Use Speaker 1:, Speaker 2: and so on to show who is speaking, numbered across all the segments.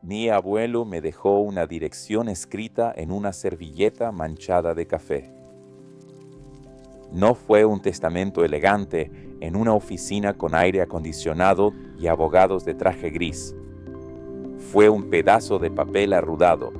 Speaker 1: Mi abuelo me dejó una dirección escrita en una servilleta manchada de café. No fue un testamento elegante en una oficina con aire acondicionado y abogados de traje gris. Fue un pedazo de papel arrugado,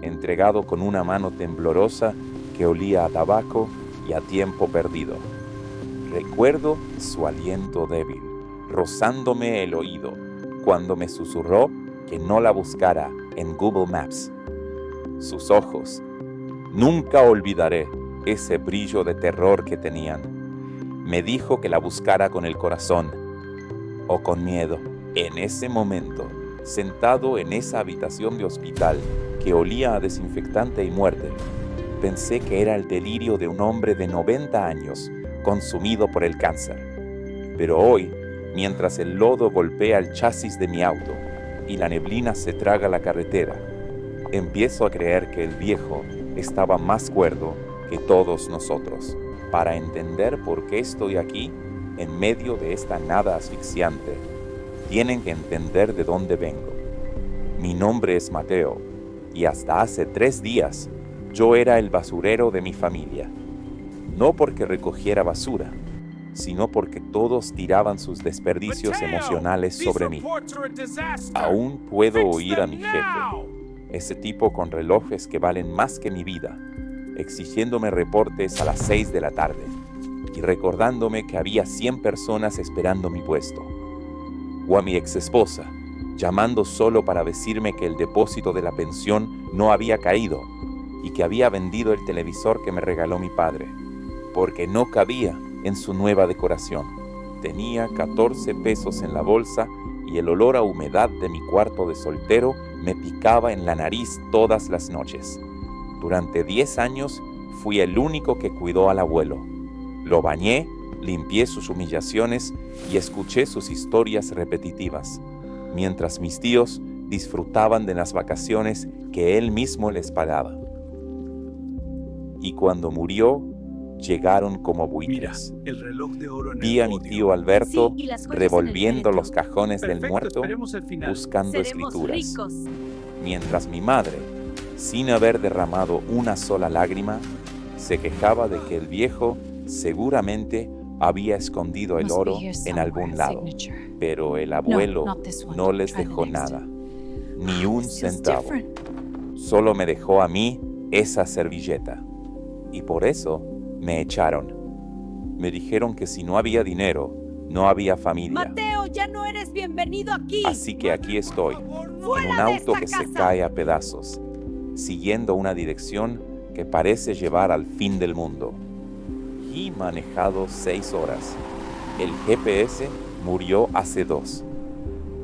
Speaker 1: entregado con una mano temblorosa que olía a tabaco y a tiempo perdido. Recuerdo su aliento débil, rozándome el oído, cuando me susurró que no la buscara en Google Maps. Sus ojos, nunca olvidaré ese brillo de terror que tenían. Me dijo que la buscara con el corazón o con miedo. En ese momento, sentado en esa habitación de hospital que olía a desinfectante y muerte, pensé que era el delirio de un hombre de 90 años consumido por el cáncer. Pero hoy, mientras el lodo golpea el chasis de mi auto y la neblina se traga la carretera, empiezo a creer que el viejo estaba más cuerdo que todos nosotros. Para entender por qué estoy aquí, en medio de esta nada asfixiante, tienen que entender de dónde vengo. Mi nombre es Mateo, y hasta hace 3 días yo era el basurero de mi familia. No porque recogiera basura, sino porque todos tiraban sus desperdicios emocionales sobre mí. Aún puedo oír a mi jefe, ese tipo con relojes que valen más que mi vida, exigiéndome reportes a las 6 de la tarde y recordándome que había 100 personas esperando mi puesto. O a mi exesposa, llamando solo para decirme que el depósito de la pensión no había caído y que había vendido el televisor que me regaló mi padre, porque no cabía en su nueva decoración. Tenía 14 pesos en la bolsa y el olor a humedad de mi cuarto de soltero me picaba en la nariz todas las noches. Durante 10 años fui el único que cuidó al abuelo. Lo bañé, limpié sus humillaciones y escuché sus historias repetitivas, mientras mis tíos disfrutaban de las vacaciones que él mismo les pagaba. Y cuando murió, llegaron como buitres.
Speaker 2: Mira, el reloj de oro en
Speaker 1: Vi
Speaker 2: el
Speaker 1: a mi
Speaker 2: podio.
Speaker 1: tío Alberto
Speaker 3: Sí, y las joyas en el
Speaker 1: revolviendo
Speaker 3: féretro.
Speaker 1: los cajones del
Speaker 2: Perfecto,
Speaker 1: muerto,
Speaker 2: esperemos el final.
Speaker 1: buscando
Speaker 3: Seremos
Speaker 1: escrituras.
Speaker 3: ricos.
Speaker 1: Mientras mi madre, sin haber derramado una sola lágrima, se quejaba de que el viejo seguramente había escondido el
Speaker 3: Must be
Speaker 1: oro
Speaker 3: here
Speaker 1: en
Speaker 3: somewhere,
Speaker 1: algún lado,
Speaker 3: signature.
Speaker 1: pero el abuelo
Speaker 3: not this one.
Speaker 1: no les
Speaker 3: Try the
Speaker 1: dejó
Speaker 3: next.
Speaker 1: nada, ni un
Speaker 3: This feels
Speaker 1: centavo.
Speaker 3: different.
Speaker 1: Solo me dejó a mí esa servilleta, y por eso me echaron. Me dijeron que si no había dinero, no había familia.
Speaker 3: Mateo, ya no eres bienvenido aquí.
Speaker 1: Así que aquí estoy, en un
Speaker 3: ¡Fuera de
Speaker 1: auto
Speaker 3: esta
Speaker 1: que se
Speaker 3: casa!
Speaker 1: cae a pedazos, siguiendo una dirección que parece llevar al fin del mundo. Y manejado 6 horas. El GPS murió hace 2.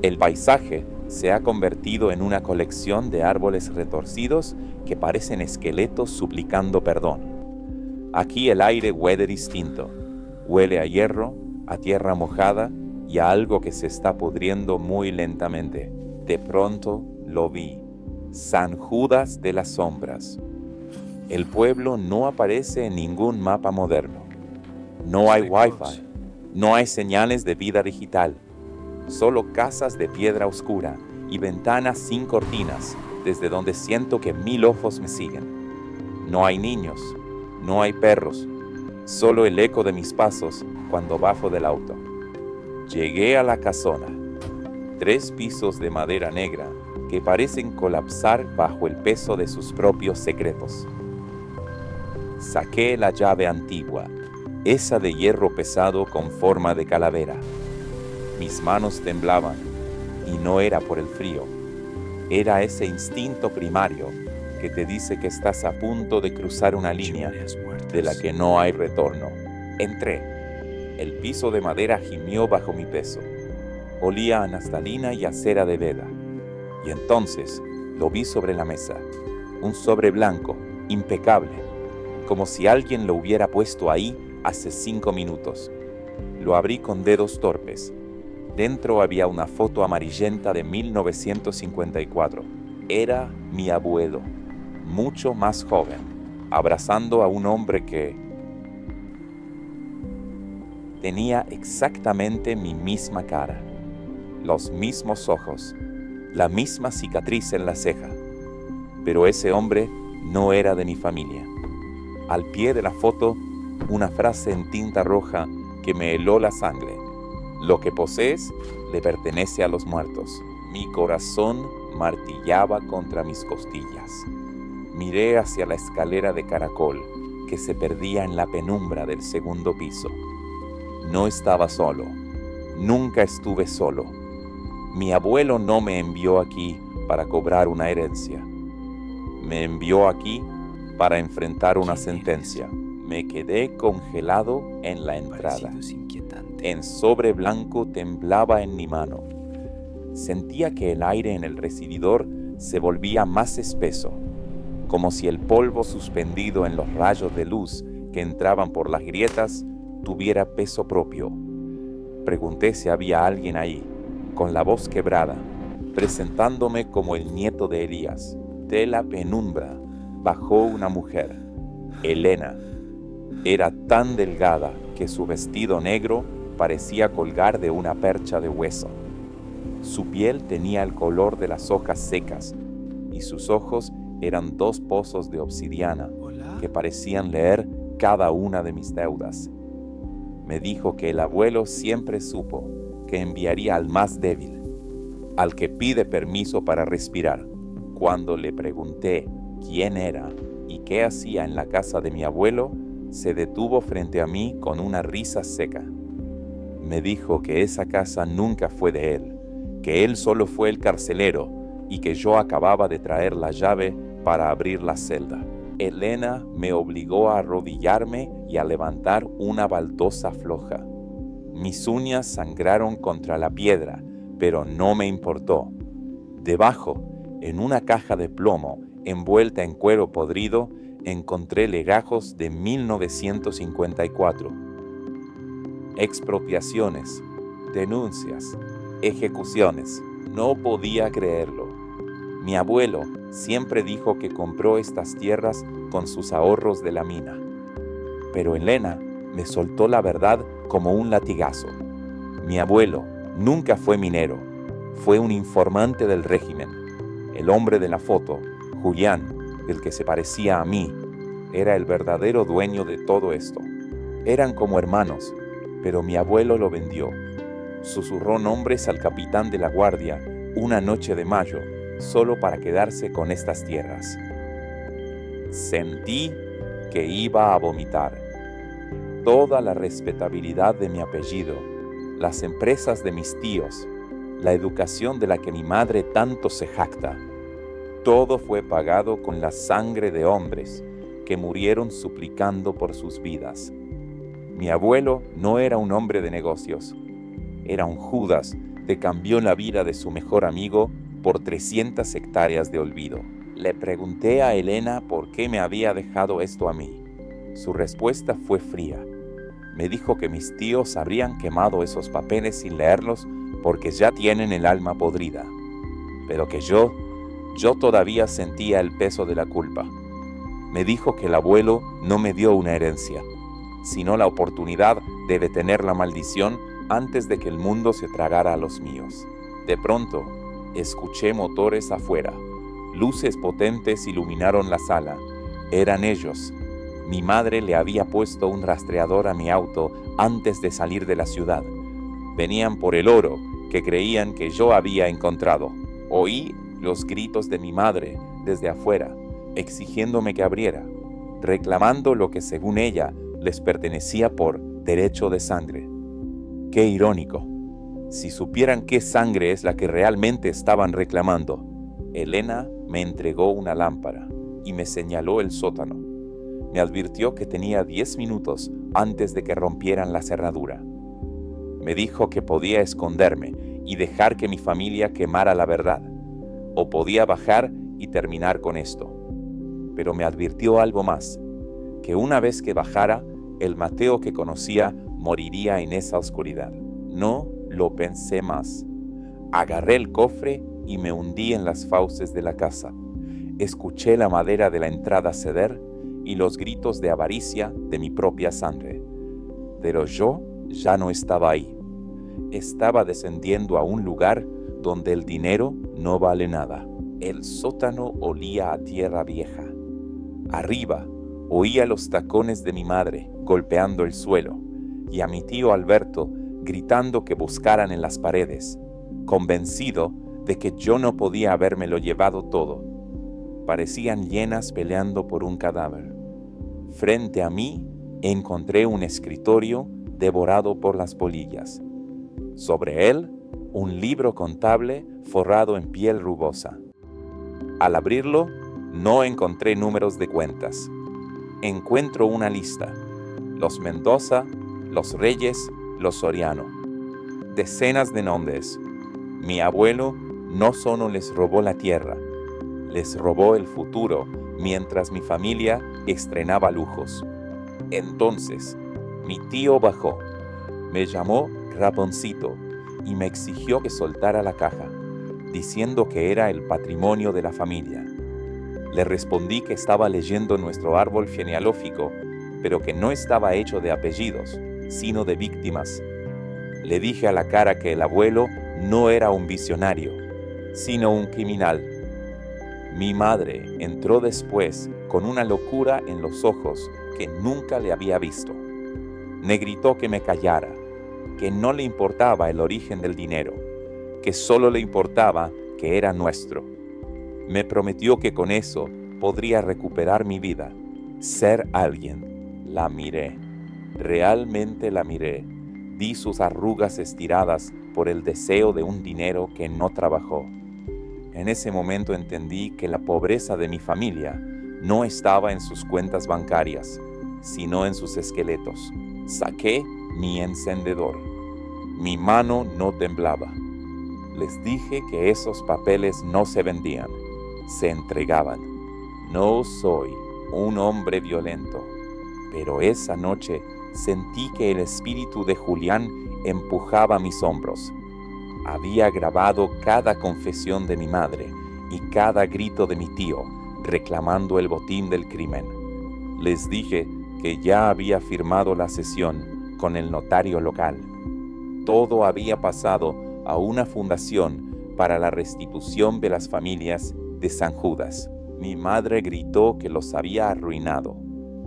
Speaker 1: El paisaje se ha convertido en una colección de árboles retorcidos que parecen esqueletos suplicando perdón. Aquí el aire huele distinto. Huele a hierro, a tierra mojada y a algo que se está pudriendo muy lentamente. De pronto lo vi. San Judas de las Sombras. El pueblo no aparece en ningún mapa moderno. No hay Wi-Fi. No hay señales de vida digital. Solo casas de piedra oscura y ventanas sin cortinas, desde donde siento que 1000 ojos me siguen. No hay niños, no hay perros, solo el eco de mis pasos cuando bajo del auto. Llegué a la casona, 3 pisos de madera negra que parecen colapsar bajo el peso de sus propios secretos. Saqué la llave antigua, esa de hierro pesado con forma de calavera. Mis manos temblaban, y no era por el frío. Era ese instinto primario que te dice que estás a punto de cruzar una línea de la que no hay retorno. Entré. El piso de madera gimió bajo mi peso. Olía a naftalina y a cera de vela. Y entonces lo vi sobre la mesa. Un sobre blanco, impecable, como si alguien lo hubiera puesto ahí hace 5 minutos. Lo abrí con dedos torpes. Dentro había una foto amarillenta de 1954. Era mi abuelo, mucho más joven, abrazando a un hombre que tenía exactamente mi misma cara, los mismos ojos, la misma cicatriz en la ceja. Pero ese hombre no era de mi familia. Al pie de la foto, una frase en tinta roja que me heló la sangre. Lo que posees le pertenece a los muertos. Mi corazón martillaba contra mis costillas. Miré hacia la escalera de caracol que se perdía en la penumbra del segundo piso. No estaba solo. Nunca estuve solo. Mi abuelo no me envió aquí para cobrar una herencia. Me envió aquí para enfrentar una sentencia. Me quedé congelado en la entrada. En sobre blanco temblaba en mi mano. Sentía que el aire en el recibidor se volvía más espeso, como si el polvo suspendido en los rayos de luz que entraban por las grietas tuviera peso propio. Pregunté si había alguien ahí, con la voz quebrada, presentándome como el nieto de Elías. De la penumbra bajó una mujer, Elena. Era tan delgada que su vestido negro parecía colgar de una percha de hueso. Su piel tenía el color de las hojas secas y sus ojos eran dos pozos de obsidiana que parecían leer cada una de mis deudas. Me dijo que el abuelo siempre supo que enviaría al más débil, al que pide permiso para respirar. Cuando le pregunté quién era y qué hacía en la casa de mi abuelo, se detuvo frente a mí con una risa seca. Me dijo que esa casa nunca fue de él, que él solo fue el carcelero y que yo acababa de traer la llave para abrir la celda. Elena me obligó a arrodillarme y a levantar una baldosa floja. Mis uñas sangraron contra la piedra, pero no me importó. Debajo, en una caja de plomo envuelta en cuero podrido, encontré legajos de 1954. Expropiaciones, denuncias, ejecuciones. No podía creerlo. Mi abuelo siempre dijo que compró estas tierras con sus ahorros de la mina. Pero Elena me soltó la verdad como un latigazo. Mi abuelo nunca fue minero, fue un informante del régimen. El hombre de la foto, Julián, el que se parecía a mí, era el verdadero dueño de todo esto. Eran como hermanos, pero mi abuelo lo vendió. Susurró nombres al capitán de la guardia una noche de mayo, solo para quedarse con estas tierras. Sentí que iba a vomitar. Toda la respetabilidad de mi apellido, las empresas de mis tíos, la educación de la que mi madre tanto se jacta, todo fue pagado con la sangre de hombres que murieron suplicando por sus vidas. Mi abuelo no era un hombre de negocios, era un Judas que cambió la vida de su mejor amigo por 300 hectáreas de olvido. Le pregunté a Elena por qué me había dejado esto a mí. Su respuesta fue fría. Me dijo que mis tíos habrían quemado esos papeles sin leerlos porque ya tienen el alma podrida, pero que yo todavía sentía el peso de la culpa. Me dijo que el abuelo no me dio una herencia, sino la oportunidad de detener la maldición antes de que el mundo se tragara a los míos. De pronto, escuché motores afuera. Luces potentes iluminaron la sala. Eran ellos. Mi madre le había puesto un rastreador a mi auto antes de salir de la ciudad. Venían por el oro que creían que yo había encontrado. Oí los gritos de mi madre desde afuera, exigiéndome que abriera, reclamando lo que según ella les pertenecía por derecho de sangre. Qué irónico. Si supieran qué sangre es la que realmente estaban reclamando. Elena me entregó una lámpara y me señaló el sótano. Me advirtió que tenía 10 minutos antes de que rompieran la cerradura. Me dijo que podía esconderme y dejar que mi familia quemara la verdad, o podía bajar y terminar con esto. Pero me advirtió algo más, que una vez que bajara, el Mateo que conocía moriría en esa oscuridad. No lo pensé más. Agarré el cofre y me hundí en las fauces de la casa. Escuché la madera de la entrada ceder y los gritos de avaricia de mi propia sangre. Pero yo ya no estaba ahí. Estaba descendiendo a un lugar donde el dinero no vale nada. El sótano olía a tierra vieja. Arriba oía los tacones de mi madre golpeando el suelo y a mi tío Alberto gritando que buscaran en las paredes, convencido de que yo no podía habérmelo llevado todo. Parecían hienas peleando por un cadáver. Frente a mí encontré un escritorio devorado por las polillas. Sobre él, un libro contable forrado en piel rugosa. Al abrirlo, no encontré números de cuentas. Encuentro una lista. Los Mendoza, los Reyes, los Soriano. Decenas de nombres. Mi abuelo no solo les robó la tierra, les robó el futuro mientras mi familia estrenaba lujos. Entonces, mi tío bajó, me llamó Raponcito y me exigió que soltara la caja, diciendo que era el patrimonio de la familia. Le respondí que estaba leyendo nuestro árbol genealógico, pero que no estaba hecho de apellidos, sino de víctimas. Le dije a la cara que el abuelo no era un visionario, sino un criminal. Mi madre entró después con una locura en los ojos que nunca le había visto. Me gritó que me callara, que no le importaba el origen del dinero, que solo le importaba que era nuestro. Me prometió que con eso podría recuperar mi vida, ser alguien. La miré, realmente la miré. Vi sus arrugas estiradas por el deseo de un dinero que no trabajó. En ese momento entendí que la pobreza de mi familia no estaba en sus cuentas bancarias, sino en sus esqueletos. Saqué mi encendedor. Mi mano no temblaba. Les dije que esos papeles no se vendían, se entregaban. No soy un hombre violento, pero esa noche sentí que el espíritu de Julián empujaba mis hombros. Había grabado cada confesión de mi madre y cada grito de mi tío, reclamando el botín del crimen. Les dije que ya había firmado la cesión con el notario local. Todo había pasado a una fundación para la restitución de las familias de San Judas. Mi madre gritó que los había arruinado,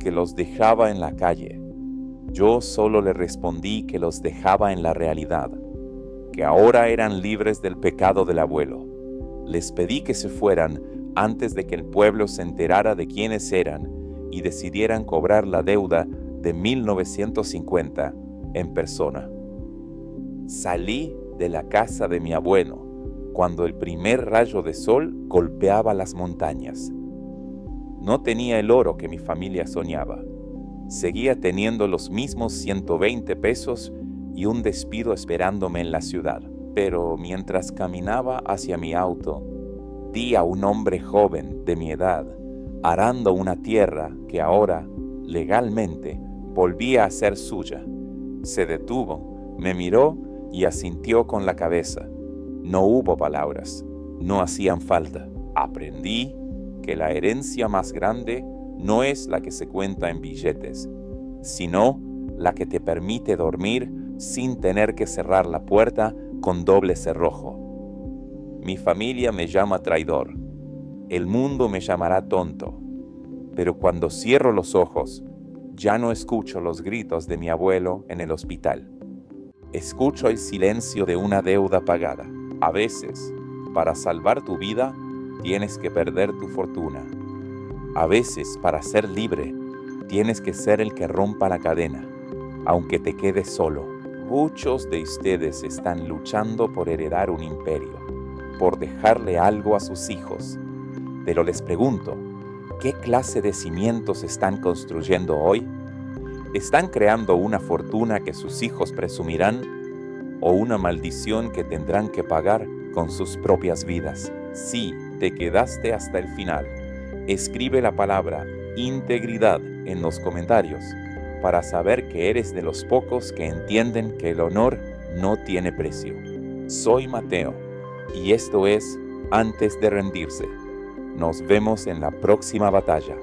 Speaker 1: que los dejaba en la calle. Yo solo le respondí que los dejaba en la realidad, que ahora eran libres del pecado del abuelo. Les pedí que se fueran antes de que el pueblo se enterara de quiénes eran y decidieran cobrar la deuda de 1950 en persona. Salí de la casa de mi abuelo cuando el primer rayo de sol golpeaba las montañas. No tenía el oro que mi familia soñaba. Seguía teniendo los mismos 120 pesos y un despido esperándome en la ciudad. Pero mientras caminaba hacia mi auto, vi a un hombre joven de mi edad arando una tierra que ahora, legalmente, volvía a ser suya. Se detuvo, me miró y asintió con la cabeza. No hubo palabras, no hacían falta. Aprendí que la herencia más grande no es la que se cuenta en billetes, sino la que te permite dormir sin tener que cerrar la puerta con doble cerrojo. Mi familia me llama traidor, el mundo me llamará tonto, pero cuando cierro los ojos, ya no escucho los gritos de mi abuelo en el hospital. Escucho el silencio de una deuda pagada. A veces, para salvar tu vida, tienes que perder tu fortuna. A veces, para ser libre, tienes que ser el que rompa la cadena, aunque te quedes solo. Muchos de ustedes están luchando por heredar un imperio, por dejarle algo a sus hijos. Pero les pregunto, ¿qué clase de cimientos están construyendo hoy? ¿Están creando una fortuna que sus hijos presumirán o una maldición que tendrán que pagar con sus propias vidas? Si te quedaste hasta el final, escribe la palabra integridad en los comentarios para saber que eres de los pocos que entienden que el honor no tiene precio. Soy Mateo y esto es Antes de rendirse. Nos vemos en la próxima batalla.